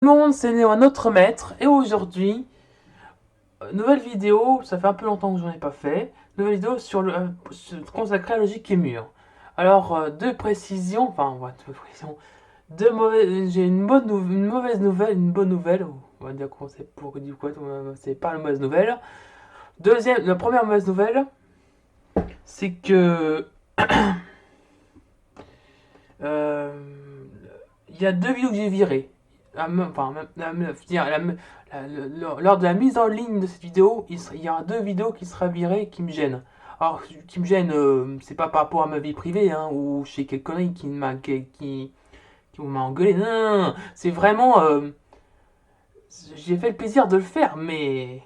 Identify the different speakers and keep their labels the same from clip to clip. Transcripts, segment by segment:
Speaker 1: Tout le monde, c'est Néo, un autre maître, et aujourd'hui, nouvelle vidéo, ça fait un peu longtemps que j'en ai pas fait, nouvelle vidéo consacrée à la logique et mûre. Alors, deux précisions, enfin, ouais, deux précisions, j'ai une mauvaise nouvelle, une bonne nouvelle, on va dire qu'on sait pour dire quoi, c'est pas la mauvaise nouvelle. La première mauvaise nouvelle, c'est que euh, il y a deux vidéos que j'ai virées. Enfin, lors de la mise en ligne de cette vidéo, il y aura deux vidéos qui sera virées qui me gênent. Alors, qui me gênent, c'est pas par rapport à ma vie privée, hein, ou chez quel connerie qui m'a engueulé. Non, non, non, c'est vraiment. J'ai fait le plaisir de le faire, mais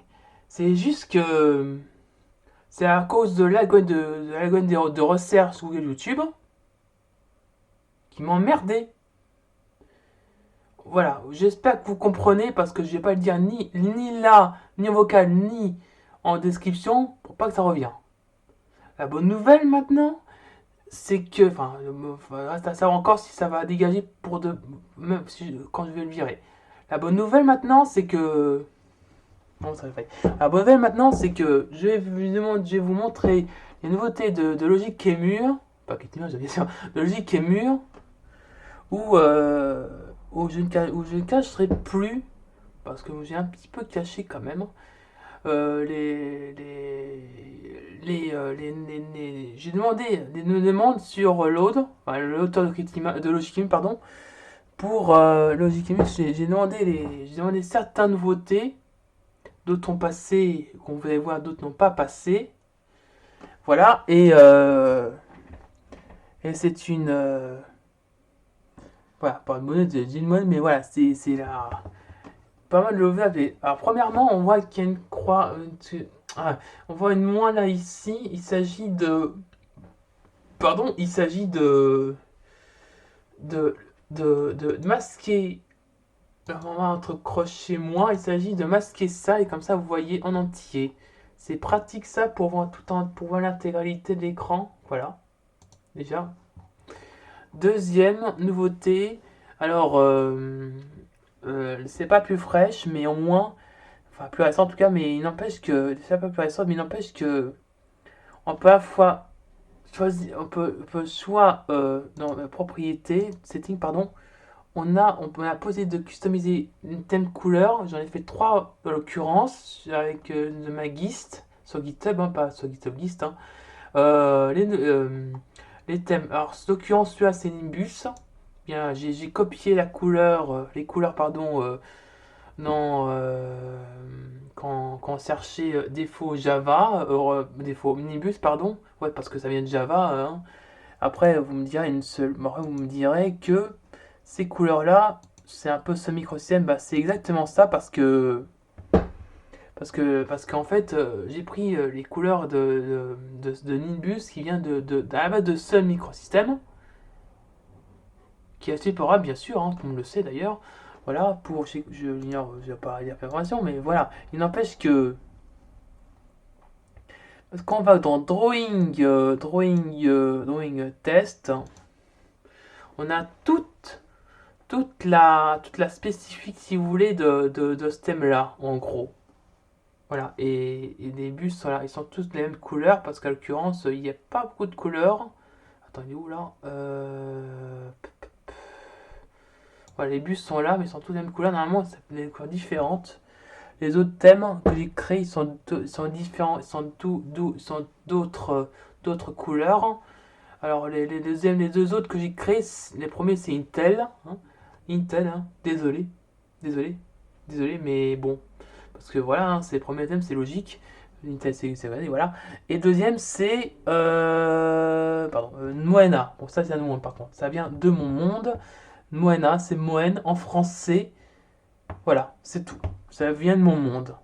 Speaker 1: c'est juste que c'est à cause de l'algorithme de recherche sur YouTube qui m'emmerdait. Voilà, j'espère que vous comprenez parce que je vais pas le dire ni là, ni en vocal, ni en description pour pas que ça revienne. La bonne nouvelle maintenant, c'est que, reste à savoir encore si ça va dégager pour de, même si, quand je vais le virer. La bonne nouvelle maintenant, c'est que, non, ça fait. La bonne nouvelle maintenant, c'est que je vais vous montrer les nouveautés de Logic qui est mûr, pas qui est mûr, bien sûr, de Logic qui est mûr, où, où je ne cacherai plus parce que j'ai un petit peu caché quand même j'ai demandé des demandes sur l'autre, enfin, l'auteur de Logicim, pardon, pour Logicim, j'ai demandé certaines nouveautés, d'autres ont passé, qu'on voulait voir, d'autres n'ont pas passé, voilà, et c'est une, voilà, pas une monnaie d'une monnaie, mais voilà, c'est la, pas mal de l'OVAV. Alors, premièrement, on voit qu'il y a une croix. On voit une moins là ici. Il s'agit de. Pardon, il s'agit de, de masquer. On va entre crochet moins. Il s'agit de masquer ça et comme ça vous voyez en entier. C'est pratique ça pour voir pour voir l'intégralité de l'écran. Voilà, déjà. Deuxième nouveauté. Alors, c'est pas plus fraîche, mais au moins enfin plus récent en tout cas, mais il n'empêche que c'est un peu plus récent, mais il n'empêche que on peut à la fois choisir, on peut soit dans la propriété setting pardon, on a posé de customiser une thème couleur. J'en ai fait trois en l'occurrence avec de ma Gist sur GitHub, hein, pas sur GitHub Gist. Hein. Euh, les, euh, les thèmes. Alors en l'occurrence celui-là c'est Nimbus. Bien, j'ai copié la couleur, les couleurs pardon. Non, quand on cherchait défaut Java, défaut Omnibus, pardon, ouais, parce que ça vient de Java. Hein. Après, vous me direz que ces couleurs-là, c'est un peu ce microsystème. Bah, c'est exactement ça parce qu'en fait, j'ai pris les couleurs de Nimbus qui vient à la base de Sun Microsystem, qui est assez porable, bien sûr, hein, tout le monde le sait d'ailleurs. Voilà, je l'ignore, je vais pas dire l'information, mais voilà, il n'empêche que parce qu'on va dans Drawing Test, on a toute la spécifique, si vous voulez, de ce thème-là, en gros. Voilà, et les bus sont là, ils sont tous les mêmes couleurs, parce qu'à l'occurrence, il n'y a pas beaucoup de couleurs. Attendez, où là voilà, les bus sont là, mais ils sont tous les mêmes couleurs. Normalement, c'est des couleurs différentes. Les autres thèmes que j'ai créés sont différents, sont d'autres couleurs. Alors les deux autres que j'ai créés, les premiers c'est Intel, hein. Intel, hein. Désolé, désolé, mais bon, parce que voilà, hein, c'est le premier thème, c'est logique. Intel, c'est vrai, voilà. Et deuxième, c'est Moena. Bon, ça c'est un nom par contre, ça vient de mon monde. Moena, c'est Moen en français. Voilà, c'est tout. Ça vient de mon monde.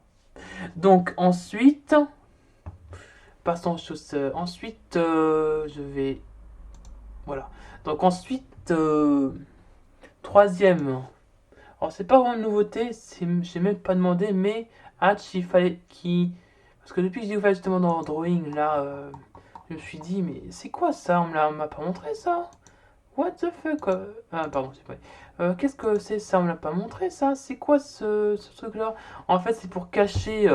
Speaker 1: Donc ensuite, passons aux choses. Ensuite, je vais. Voilà. Donc ensuite, troisième. Alors c'est pas vraiment une nouveauté, j'ai même pas demandé, mais Hatch, il fallait qui. Parce que depuis que j'ai ouvert justement dans Drawing, là, je me suis dit, mais c'est quoi ça? On m'a pas montré ça? What the fuck? Ah, pardon, c'est pas. Qu'est-ce que c'est ça? On l'a pas montré ça? C'est quoi ce truc-là? En fait, c'est pour cacher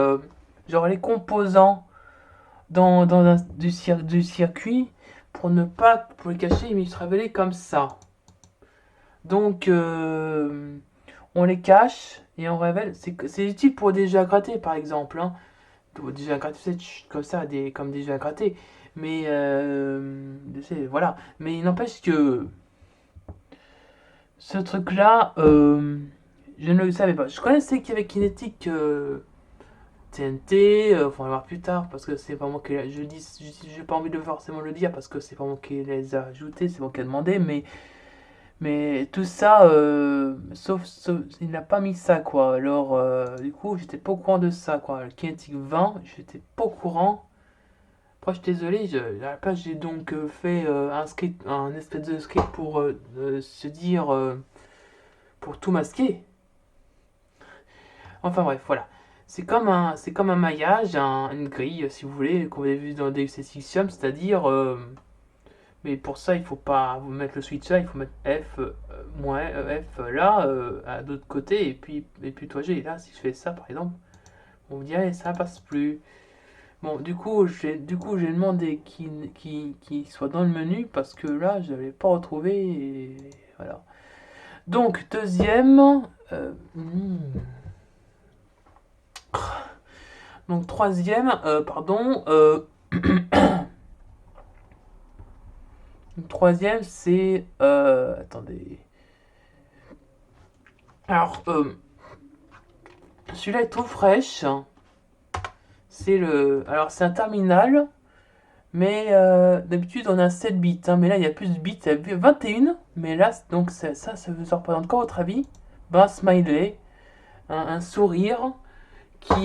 Speaker 1: genre les composants du circuit pour ne pas pour les cacher, mais se révéler comme ça. Donc, on les cache et on révèle. C'est utile pour des jeux à gratter, par exemple. Hein. Des jeux à gratter, tu sais, comme ça, comme des jeux à gratter. Mais, tu sais, voilà. Mais il n'empêche que ce truc-là, je ne le savais pas. Je connaissais qu'il y avait Kinetic TNT, on va voir plus tard parce que c'est pas moi qui je dis, j'ai pas envie de forcément le dire parce que c'est pas moi qui les a ajoutés, c'est moi qui a demandé, mais tout ça, sauf, il n'a pas mis ça quoi. Alors du coup, j'étais pas au courant de ça quoi. Le Kinetic 20, j'étais pas au courant. Après, je suis désolé, à la place j'ai donc fait un script, un espèce de script pour se dire, pour tout masquer. Enfin bref, voilà. C'est comme un maillage, une grille, si vous voulez, qu'on avait vu dans Deus Ex Fiction, c'est-à-dire, mais pour ça, il faut pas vous mettre le switch là, il faut mettre F, moins F là, à l'autre côté, et puis toi G. Là, si je fais ça, par exemple, on me dirait, ça passe plus. Bon, du coup, j'ai demandé qu'il soit dans le menu, parce que là, je l'avais pas retrouvé, et voilà. Donc, deuxième, donc troisième, pardon, troisième c'est, attendez. Alors, celui-là est tout fraîche. Alors c'est un terminal, mais d'habitude on a 7 bits, hein, mais là il y a plus de bits, il y a 21, mais là donc ça vous représente quoi votre avis? Ben, un smiley, un sourire c'est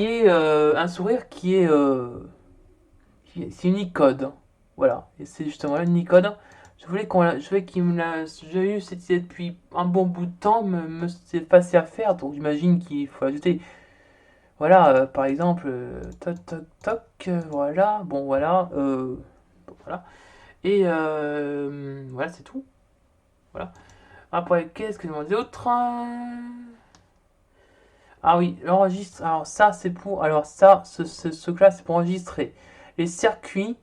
Speaker 1: Unicode. Voilà. Et c'est justement Unicode. Je voulais qu'il me l'a. J'ai eu cette idée depuis un bon bout de temps, c'est passé à faire, donc j'imagine qu'il faut ajouter. Voilà, par exemple, toc toc toc, voilà, bon voilà, bon, voilà. Et voilà, c'est tout. Voilà. Après, qu'est-ce que je demande d'autre? Ah oui, l'enregistre. Alors ça, c'est pour. Alors ça, ce classe, c'est pour enregistrer les circuits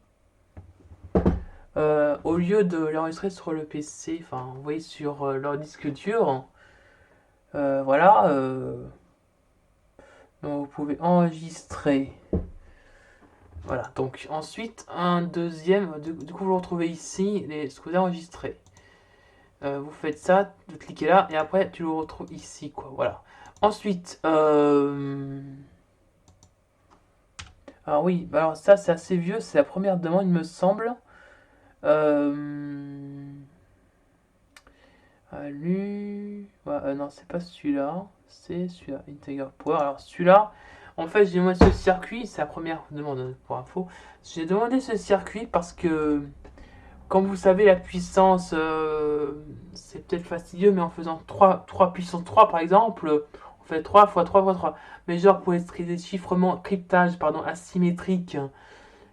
Speaker 1: au lieu de l'enregistrer sur le PC, enfin, vous voyez, sur leur disque dur, voilà, donc vous pouvez enregistrer. Voilà, donc ensuite, un deuxième, du coup, vous le retrouvez ici, ce que vous avez enregistré. Vous faites ça, vous cliquez là, et après, tu le retrouves ici, quoi, voilà. Ensuite, alors oui, bah alors ça, c'est assez vieux, c'est la première demande, il me semble. Euh, Ouais, non, c'est pas celui-là. C'est celui-là. Integer Power. Alors, celui-là, en fait, j'ai demandé ce circuit. C'est la première demande pour info. J'ai demandé ce circuit parce que, comme vous savez, la puissance, c'est peut-être fastidieux, mais en faisant 3 puissance 3 par exemple, on fait 3 fois 3 fois 3. Mais genre, pour des chiffrements, cryptage, pardon, asymétrique.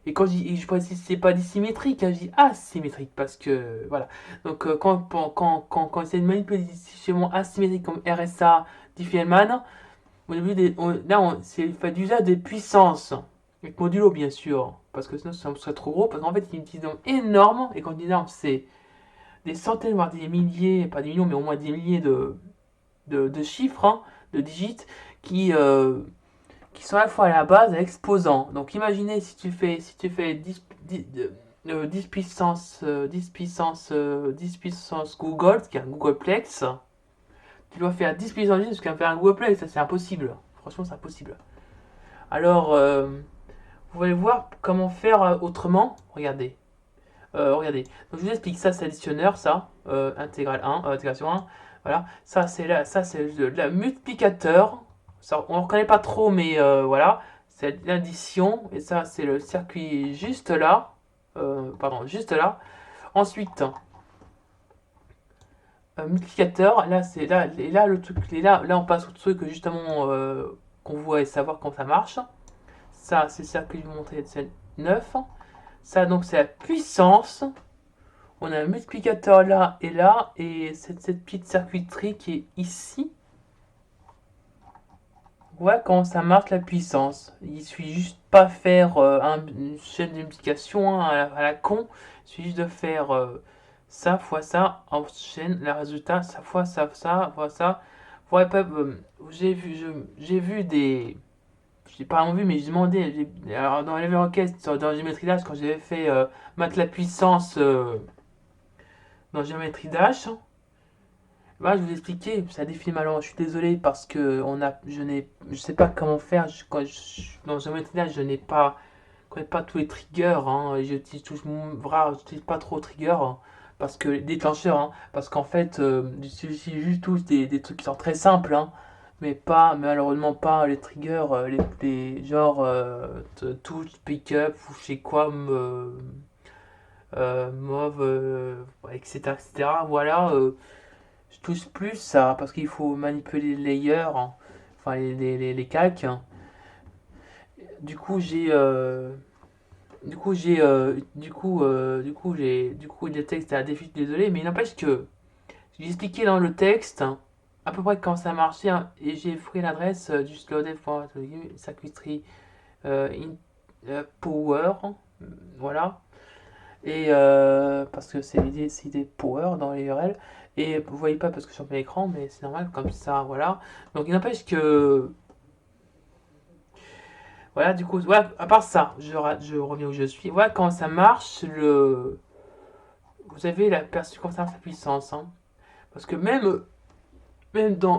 Speaker 1: Et quand je précise, c'est pas dissymétrique, hein, je dis asymétrique parce que voilà. Donc quand c'est une manipulation asymétrique comme RSA, Diffie-Hellman, au début c'est fait d'usage des puissances avec modulo bien sûr, parce que sinon ça serait trop gros. Parce qu'en fait, il y a une utilisation énorme et quand on dit énorme, c'est des centaines voire des milliers, pas des millions, mais au moins des milliers de chiffres, hein, de digits qui sont à la fois à la base et l'exposant. Donc imaginez si tu fais 10 puissance, 10 puissance, 10 puissance Google, qui est un Googleplex, tu dois faire 10 puissance 10 jusqu'à faire un Googleplex, ça c'est impossible. Franchement, c'est impossible. Alors, vous allez voir comment faire autrement. Regardez. Regardez. Donc je vous explique, ça c'est additionneur, ça, intégral 1, intégration 1. Voilà, ça c'est le multiplicateur. Ça, on ne reconnaît pas trop, mais voilà, c'est l'addition. Et ça, c'est le circuit juste là. Pardon, juste là. Ensuite, multiplicateur. Là, c'est là, et là le truc, là, on passe au truc justement qu'on voit savoir comment ça marche. Ça, c'est le circuit que je vous montrais, c'est 9. Ça, donc, c'est la puissance. on a un multiplicateur là et là, et cette petite circuiterie qui est ici. Voilà comment ça marche la puissance. Il suffit juste pas faire une chaîne de multiplication hein, à la con. Il suffit juste de faire ça fois ça, enchaîne le résultat, ça fois ça, fois ça. Ouais, j'ai vu des. J'ai pas vraiment vu, mais j'ai demandé. Alors, dans les requêtes, dans Géométrie Dash, quand j'avais fait mettre la puissance dans Géométrie Dash, bah, je vous expliquais, ça défile malheureusement. Je suis désolé parce que je sais pas comment faire. Dans Geometry Dash, je n'ai pas, je connais pas tous les triggers. Hein, j'utilise pas trop trigger parce que déclencheurs, hein, parce qu'en fait, j'utilise juste tous des trucs qui sont très simples, hein, mais malheureusement pas les triggers, les genre touch, pick up ou je sais quoi, mauve, etc., etc. Voilà. Je touche plus ça parce qu'il faut manipuler les layers, hein, enfin les calques. Hein. Du coup j'ai du coup le texte est à défi, désolé, mais il n'empêche que j'ai expliqué dans le texte hein, à peu près comment ça marchait hein, et j'ai pris l'adresse du slowdev.circuitry in power, voilà. Et parce que c'est des power dans les URL. Et vous voyez pas parce que je suis en plein écran, mais c'est normal comme ça, voilà. Donc il n'empêche que. Voilà, du coup, voilà, à part ça, je reviens où je suis. Voilà comment ça marche. Vous avez l'aperçu comme ça la puissance. Hein. Parce que même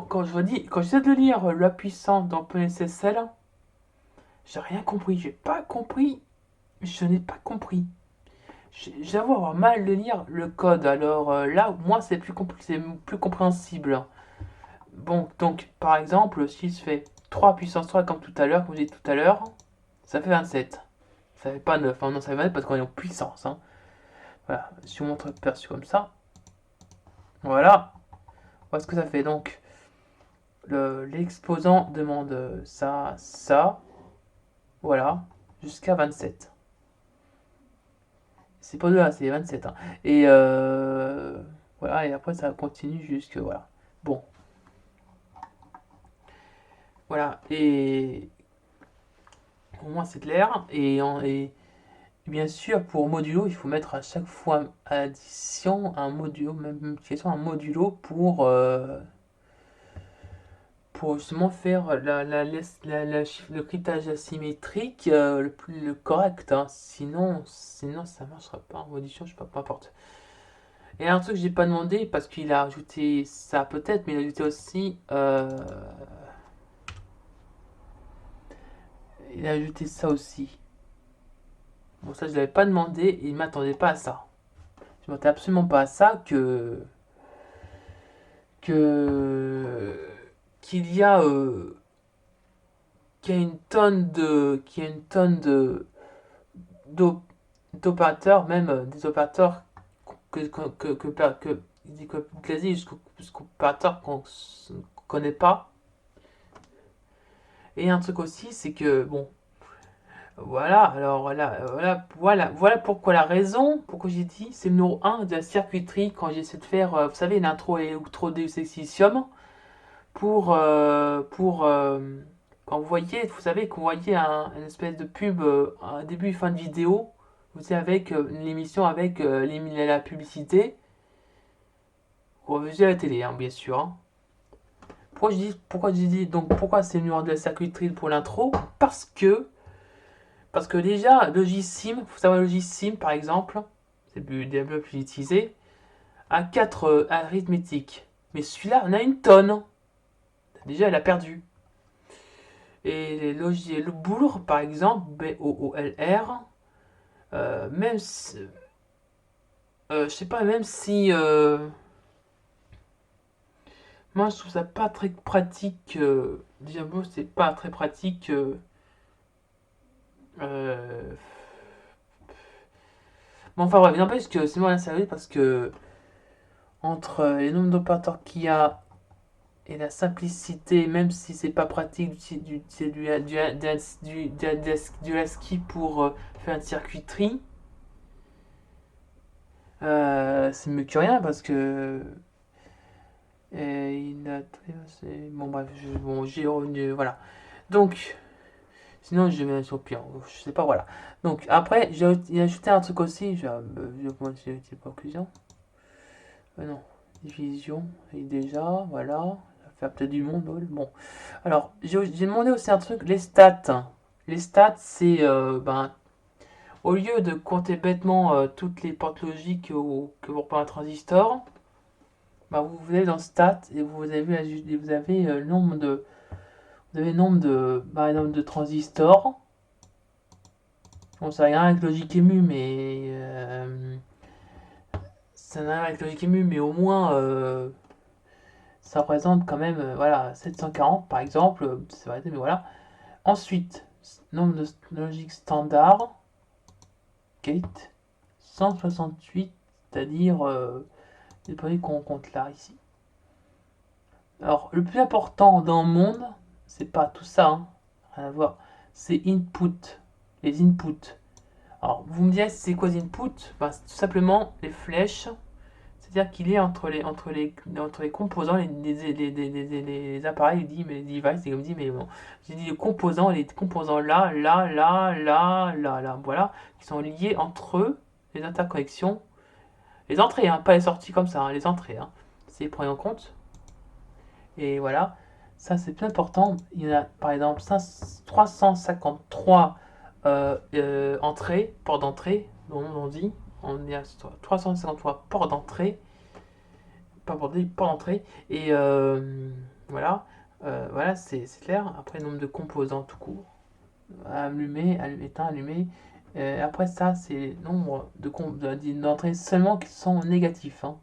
Speaker 1: quand j'essaie de lire la puissance dans PNSSL, j'ai rien compris. J'ai pas compris. Je n'ai pas compris. J'avoue avoir mal de lire le code. Alors là, moi, c'est plus compréhensible. Bon, donc, par exemple, si je fais 3 puissance 3 comme tout à l'heure, comme j'ai dit tout à l'heure, ça fait 27. Ça fait pas 9, hein, non, ça fait 27 parce qu'on est en puissance. Hein. Voilà, si on montre perçu comme ça, voilà, voilà ce que ça fait. Donc, l'exposant demande ça, ça, voilà, jusqu'à 27. C'est pas de là, c'est 27. Hein. Et voilà, et après ça continue jusque. Voilà. Bon, voilà, et au moins c'est clair. Et bien sûr, pour modulo, il faut mettre à chaque fois addition un modulo, même multiplication, un modulo pour justement faire le cryptage asymétrique le correct. Hein. Sinon, ça ne marchera pas en modifiant, je sais pas, peu importe. Et un truc que j'ai pas demandé, parce qu'il a ajouté ça peut-être, mais il a ajouté aussi. Il a ajouté ça aussi. Bon, ça, je l'avais pas demandé et il m'attendait pas à ça. Je m'attendais absolument pas à ça que qu'il y a qu'il y a une tonne de qu'il y a une tonne de d'opérateurs, même des opérateurs que quasi jusqu'aux opérateurs qu'on ne connaît pas. Et un truc aussi, c'est que bon, voilà, alors voilà pourquoi la raison, pourquoi j'ai dit, c'est le numéro un de la circuiterie quand j'essaie de faire, vous savez, l'intro et outro Deus Exicium, pour quand vous savez, qu'on voyait une espèce de pub, un début et fin de vidéo, vous savez, avec l'émission avec la publicité, revue à la télé, hein, bien sûr. Hein. Pourquoi j'ai dit, donc pourquoi c'est le numéro de la circuiterie pour l'intro? Parce que déjà, Logisim, il faut savoir Logisim par exemple, c'est le plus utilisé, a 4 arithmétiques. Mais celui-là, on a une tonne. Déjà, elle a perdu. Et le boulr, par exemple, B-O-O-L-R, même si, je sais pas, même si moi je trouve ça pas très pratique. Diablo, c'est pas très pratique. Euh, bon, enfin bref, n'empêche que c'est moi la série parce que entre les nombres d'opérateurs qu'il y a et la simplicité, même si c'est pas pratique du ASCII pour faire une circuiterie, C'est mieux que rien parce que bon bref, bon j'ai revenu voilà. Donc sinon je vais sur pire, je sais pas voilà. Donc après j'ai ajouté un truc aussi, j'ai pas conclusion. Non, division et déjà voilà, ça fait peut-être du monde bon. Alors j'ai demandé aussi un truc, les stats. Les stats c'est ben au lieu de compter bêtement toutes les portes logiques que vous repère un transistor, bah, vous allez dans Stats et vous avez le nombre de nombre de transistors. Bon, ça n'a rien avec logique émue, mais ça n'a rien avec logique émue, mais au moins ça représente quand même voilà 740 par exemple, c'est vrai, mais voilà. Ensuite, nombre de logique standard, gate 168, c'est-à-dire les produits qu'on compte là ici. Alors, le plus important dans le monde, c'est pas tout ça, hein, rien à voir, c'est input, les inputs. Alors, vous me direz, c'est quoi les inputs? Ben, c'est tout simplement les flèches, c'est-à-dire qu'il est entre les composants, les appareils, il dit, mais les devices, c'est comme dit, mais bon, j'ai dit les composants là, là, là, là, là, là, voilà, qui sont liés entre eux, les interconnexions, les entrées, hein, pas les sorties comme ça, hein, les entrées, hein, c'est pris en compte. Et voilà, ça c'est plus important. Il y en a par exemple 353 entrées, portes d'entrée, on dit. On est à 353 portes d'entrée, pas portes d'entrée. Et voilà, voilà c'est clair. Après, le nombre de composants tout court. Allumé, éteint, allumé. Après ça, c'est le nombre d'entrées seulement qui sont négatifs, hein.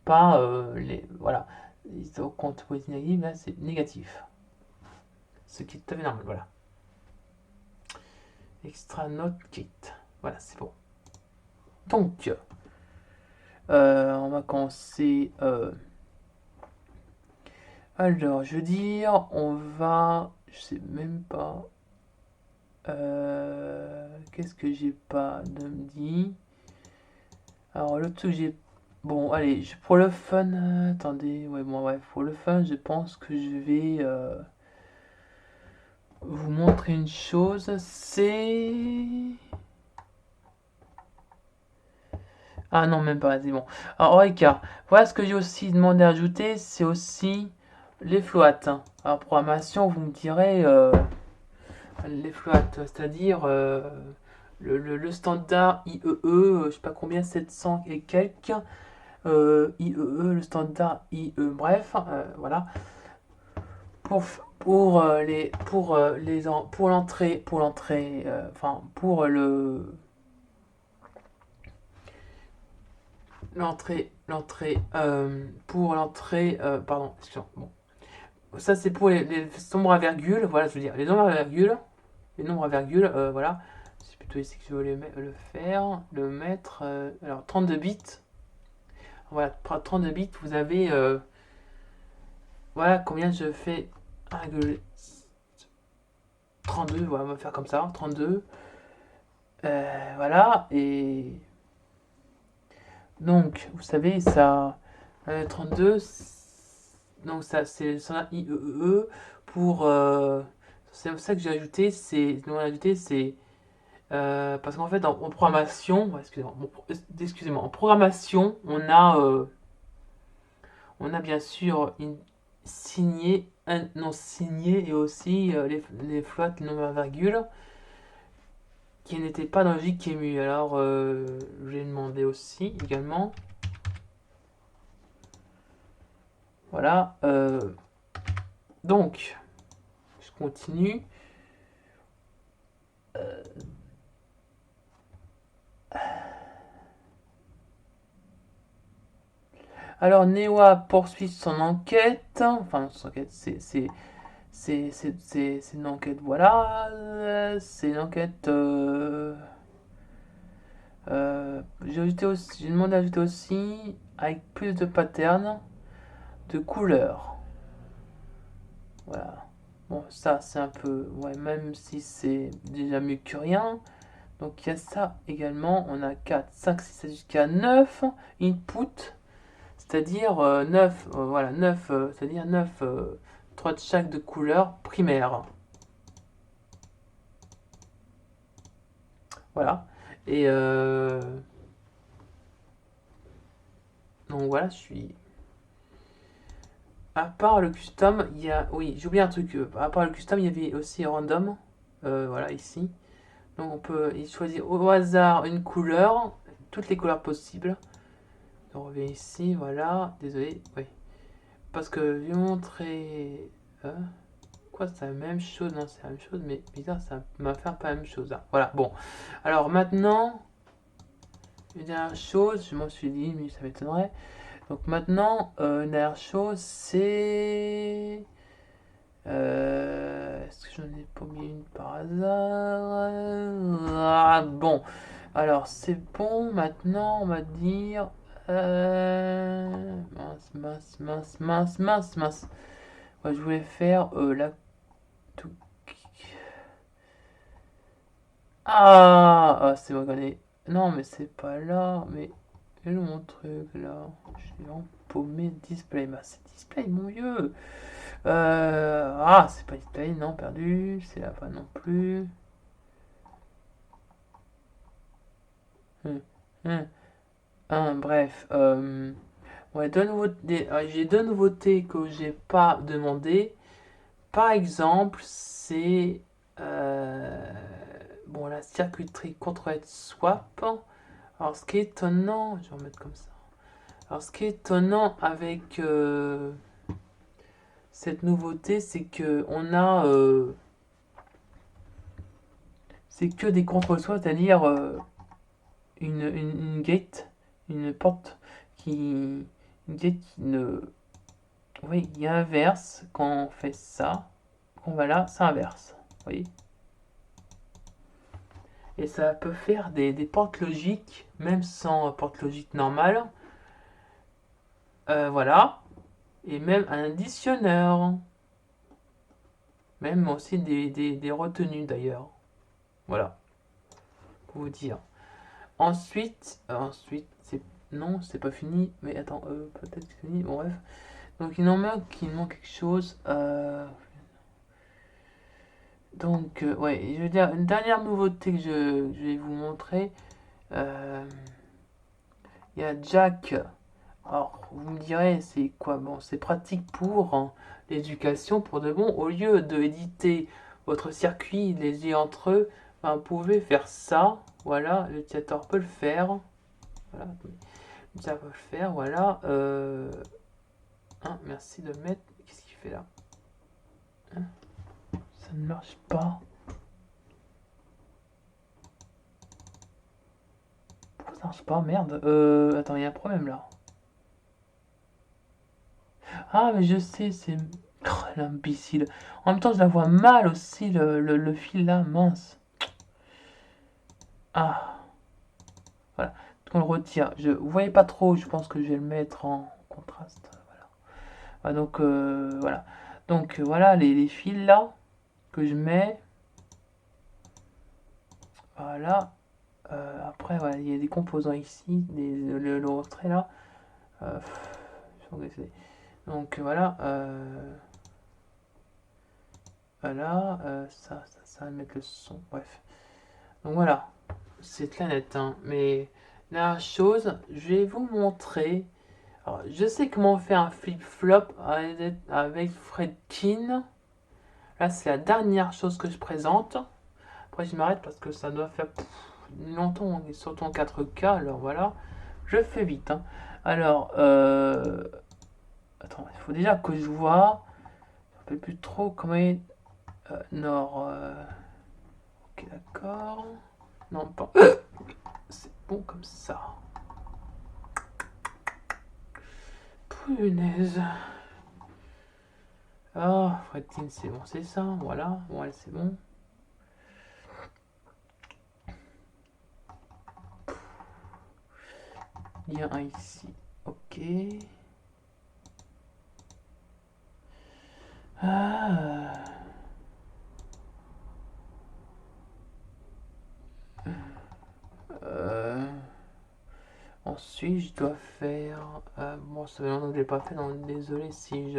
Speaker 1: Pas les. Voilà. Au compte positif négatif, là c'est négatif. Ce qui est tout à fait normal, voilà. Extra note kit. Voilà, c'est bon. Donc, on va commencer. Alors, je veux dire, on va. Je sais même pas. Qu'est-ce que j'ai pas de me dit. Alors, le truc, j'ai. Bon, allez, pour le fun. Attendez, ouais, bon, ouais, pour le fun, je pense que je vais vous montrer une chose. C'est. Ah non, même pas, c'est bon. Alors, Ricard, voilà ce que j'ai aussi demandé à ajouter, c'est aussi les floats. Alors, programmation, vous me direz les floats, c'est-à-dire le standard IEE, je sais pas combien, 700 et quelques, IEE, le standard IE, bref, voilà. Pour, pour l'entrée, enfin, pour pour l'entrée, pardon, bon. Ça c'est pour les nombres à virgule, voilà, je veux dire, les nombres à virgule, voilà, c'est plutôt ici que je veux le faire, le mettre, alors 32 bits, voilà, 32 bits, vous avez, voilà, combien je fais, 32, voilà, on va faire comme ça, 32, voilà, et donc, vous savez, ça, 32, donc ça c'est un IEEE pour, c'est ça que j'ai ajouté, c'est parce qu'en fait en programmation, excusez-moi, en programmation, on a bien sûr une signé, un non signé et aussi les floats, les nombres à virgule qui n'étaient pas dans JQuery. Alors j'ai demandé aussi également. Voilà. Donc, je continue. Alors, Newa poursuit son enquête. Enfin, son enquête, c'est une enquête, voilà. C'est une enquête. J'ai demandé d'ajouter aussi avec plus de patterns, de couleurs. Voilà. Bon, ça, c'est un peu. Ouais, même si c'est déjà mieux que rien. Donc il y a ça également. On a 4, 5, 6, 7 jusqu'à 9 input. C'est-à-dire 9, voilà, 9, c'est-à-dire 9 3 de chaque de couleur primaire. Voilà. Et donc voilà, je suis. À part le custom, il y a. Oui, j'ai oublié un truc. À part le custom, il y avait aussi random. Voilà, ici. Donc on peut choisir au hasard une couleur, toutes les couleurs possibles. On revient ici, voilà. Désolé, oui. Parce que je vais montrer. Quoi, c'est la même chose? Non, c'est la même chose, mais bizarre, ça m'a fait un peu la même chose là. Voilà, bon. Alors maintenant, une dernière chose, je m'en suis dit, mais ça m'étonnerait. Donc maintenant, une dernière chose, c'est. Est-ce que j'en ai pas mis une par hasard? Ah, bon, alors c'est bon, maintenant on va dire. Mince, mince, mince, mince, mince, mince. Ouais, je voulais faire la. tout- Ah, c'est vrai. Non, mais c'est pas là. Mais quel est mon truc là? Je suis empaumé display. Bah, c'est display, mon vieux. Ah, c'est pas display, non, perdu. C'est là pas non plus. Hum, hum. Bref. Ouais, j'ai deux nouveautés que j'ai pas demandé. Par exemple, c'est. Bon, la circuiterie contrôle swap. Alors, ce qui est étonnant, je vais remettre comme ça. Alors, ce qui est étonnant avec cette nouveauté, c'est que on a, c'est que des contrôles soit, c'est-à-dire une gate, une porte qui, une gate qui ne, oui, il inverse quand on fait ça, quand on va là, ça inverse, vous voyez. Et ça peut faire des portes logiques, même sans porte logique normale, voilà, et même un additionneur. Même aussi des retenues d'ailleurs. Voilà, pour vous dire. Ensuite, c'est. Non, c'est pas fini. Mais attends, peut-être que c'est fini. Bon, bref. Donc il manque quelque chose. Donc, ouais, je veux dire, une dernière nouveauté que je vais vous montrer. Euh, Il y a Jack. Alors, vous me direz, c'est quoi? Bon, c'est pratique pour hein, l'éducation, pour de bon. Au lieu de éditer votre circuit, les lier entre eux, ben, vous pouvez faire ça. Voilà, l'utilisateur peut le faire. Voilà, l'utilisateur peut le faire. Voilà. Merci de le mettre. Qu'est-ce qu'il fait là? Hein, ça ne marche pas. Pourquoi ça marche pas? Merde. Attends, il y a un problème là. Ah, mais je sais, c'est. Oh, l'imbécile. En même temps, je la vois mal aussi, le fil là, mince. Ah, voilà. On le retire. Vous voyez pas trop, je pense que je vais le mettre en contraste. Voilà. Ah, donc, voilà. Donc, voilà, les fils là que je mets. Voilà. Après, voilà, il y a des composants ici, le retrait là. Euh, donc, voilà. Voilà. Ça va mettre le son. Bref. Donc, voilà. C'est très net, hein. Mais la chose, je vais vous montrer. Alors, je sais comment faire un flip-flop avec Fredkin. Là, c'est la dernière chose que je présente. Après, je m'arrête parce que ça doit faire longtemps, surtout en 4K. Alors voilà, je fais vite, hein. Alors, attends, il faut déjà que je vois. Je ne rappelle plus trop comment est. Nord. Ok, d'accord. Non, pas. C'est bon comme ça. Punaise. Ah, Fredkin, c'est bon, c'est ça. Voilà, voilà, c'est bon. Il y a un ici. Ok. Ah. ensuite, je dois faire... bon, ça fait longtemps que je l'ai pas fait, donc désolé si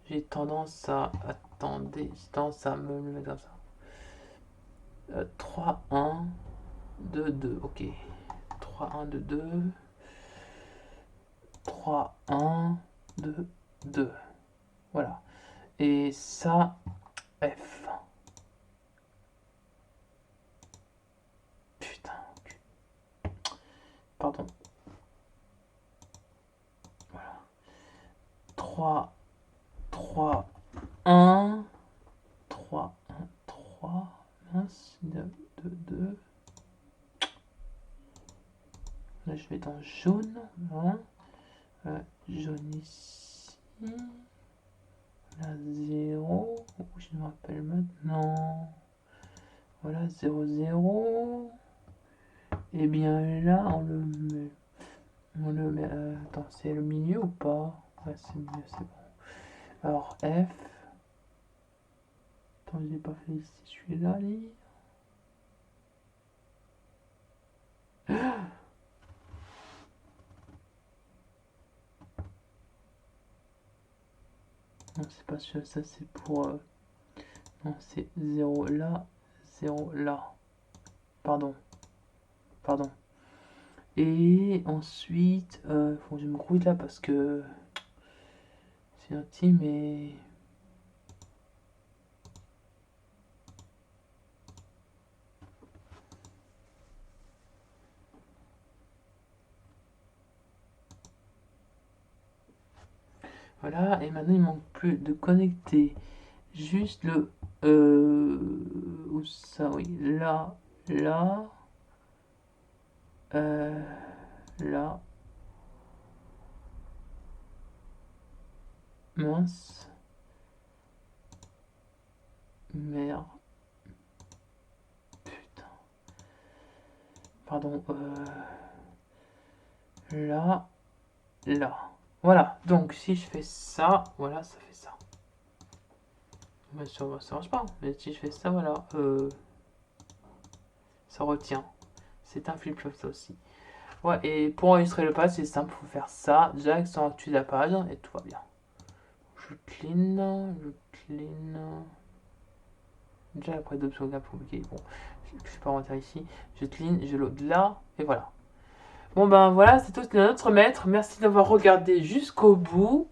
Speaker 1: j'ai tendance à... Attendez, j'ai tendance à me le mettre comme ça. 3, 1, 2, 2, ok. 3, 1, 2, 2. 3, 1, 2, 2. Voilà. Et ça, F. Putain. Pardon. Voilà. 3, 3, 1. 3, 1, 3. Mince. 2, 2, 2. Là, je vais dans jaune. Voilà. Jaune ici. Là, 0. Je me rappelle maintenant. Voilà, 0, 0. Et bien là, on le met. On le met. Attends, c'est le milieu ou pas? Ouais, c'est le milieu, c'est bon. Alors, F. Attends, je l'ai pas fait ici. Je suis là, lire. Non, c'est pas sûr. Ça, c'est pour. Non, c'est 0 là. 0 là. Pardon. Pardon. Et ensuite, faut que je me grouille là parce que c'est gentil, mais voilà. Et maintenant, il manque plus de connecter juste le où ça, oui, là, là, là, mince, merde, putain, pardon, là, là. Voilà, donc si je fais ça, voilà, ça fait ça. Bien sûr, ça marche pas, mais si je fais ça, voilà, ça retient. C'est un flip-flop ça aussi. Ouais, et pour enregistrer le pad, c'est simple, faut faire ça, direct sur l'actu de la page, et tout va bien. Je clean. Déjà après d'options bien compliquées. Bon, je ne vais pas rentrer ici. Je clean, je load là, et voilà. Bon ben voilà, c'est tout, c'était notre maître. Merci d'avoir regardé jusqu'au bout.